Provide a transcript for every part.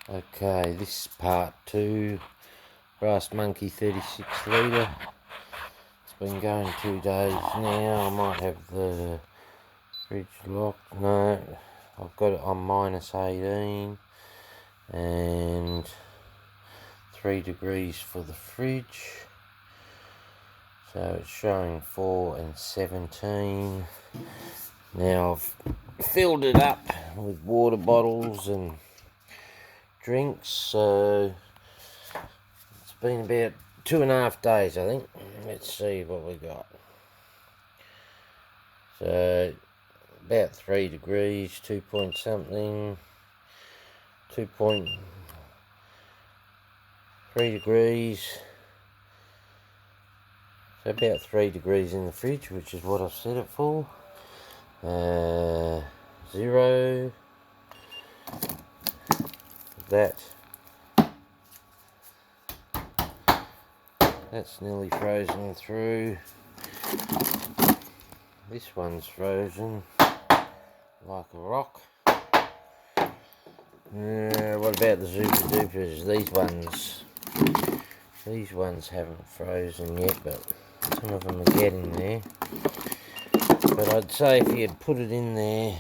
Okay, this is part 2. Brass Monkey 36 litre. It's been going 2 days now. I might have the fridge locked. No, I've got it on -18 and 3 degrees for the fridge. So it's showing 4 and 17. Now I've filled it up with water bottles and drinks, so it's been about 2.5 days, I think. Let's see what we got. So about 3 degrees, 2 point something, 2.3 degrees. So about 3 degrees in the fridge, which is what I've set it for. 0. That's nearly frozen through. This one's frozen like a rock. What about the Super Dupers? These ones haven't frozen yet, but some of them are getting there. But I'd say if you had put it in there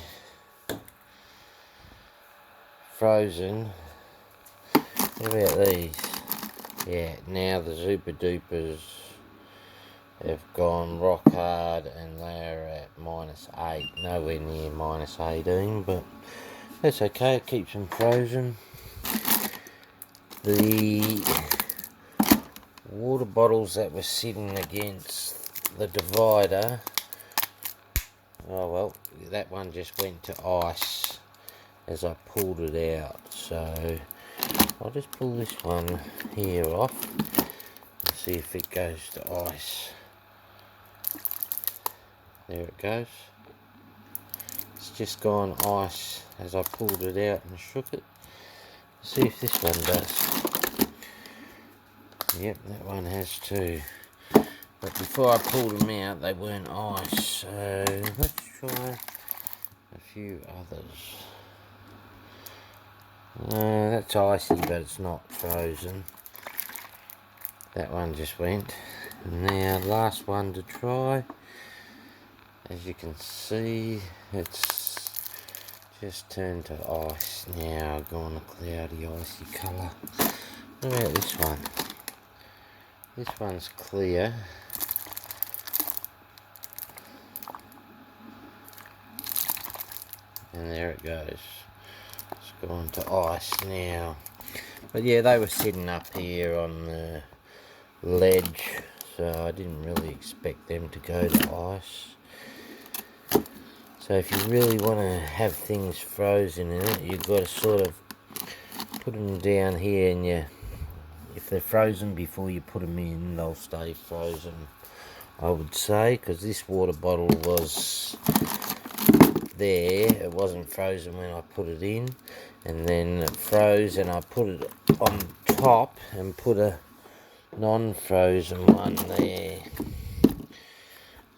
frozen, what about these? Yeah, now the Super Dupers have gone rock hard and they're at -8, nowhere near -18, but that's okay, it keeps them frozen. The water bottles that were sitting against the divider, oh well, that one just went to ice as I pulled it out, so I'll just pull this one here off and see if it goes to ice. There it goes. It's just gone ice as I pulled it out and shook it. See if this one does. Yep, that one has too. But before I pulled them out, they weren't ice. So let's try a few others. No, that's icy, but it's not frozen. That one just went. Now, last one to try. As you can see, it's just turned to ice now, gone a cloudy, icy colour. What about this one? This one's clear. And there it goes. It's gone to ice now. But yeah, they were sitting up here on the ledge, so I didn't really expect them to go to ice. So if you really want to have things frozen in it, you've got to sort of put them down here, and if they're frozen before you put them in, they'll stay frozen, I would say, because this water bottle was there, it wasn't frozen when I put it in, and then it froze and I put it on top and put a non-frozen one there.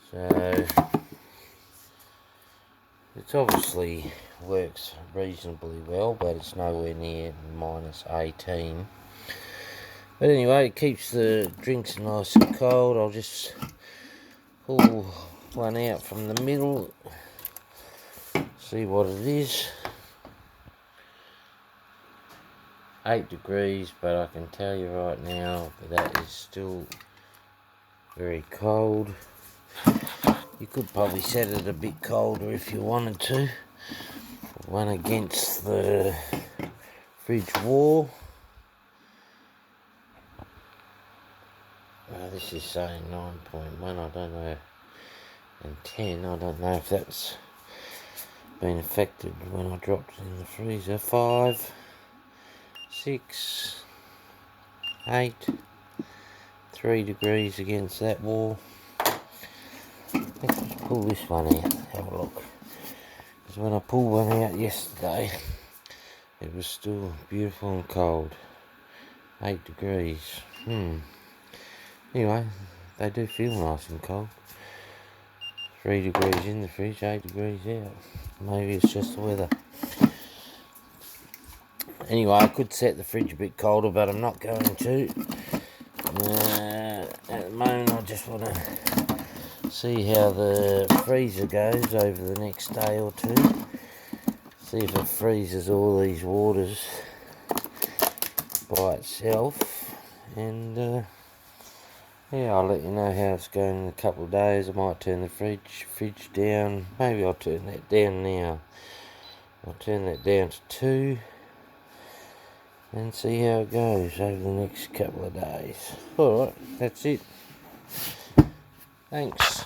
So it obviously works reasonably well, but it's nowhere near -18. But anyway, it keeps the drinks nice and cold. I'll just pull one out from the middle, see what it is. 8 degrees, but I can tell you right now that is still very cold. You could probably set it a bit colder if you wanted to. One against the fridge wall. This is saying 9.1, I don't know, and 10, I don't know if that's been affected when I dropped it in the freezer. 5, 6, 8, 3 degrees against that wall. Let's just pull this one out, have a look. Because when I pulled one out yesterday, it was still beautiful and cold. 8 degrees. Anyway, they do feel nice and cold. 3 degrees in the fridge, 8 degrees out. Maybe it's just the weather. Anyway, I could set the fridge a bit colder, but I'm not going to. At the moment, I just want to see how the freezer goes over the next day or two. See if it freezes all these waters by itself. And yeah, I'll let you know how it's going in a couple of days. I might turn the fridge down. Maybe I'll turn that down now. I'll turn that down to 2 and see how it goes over the next couple of days. Alright, that's it. Thanks.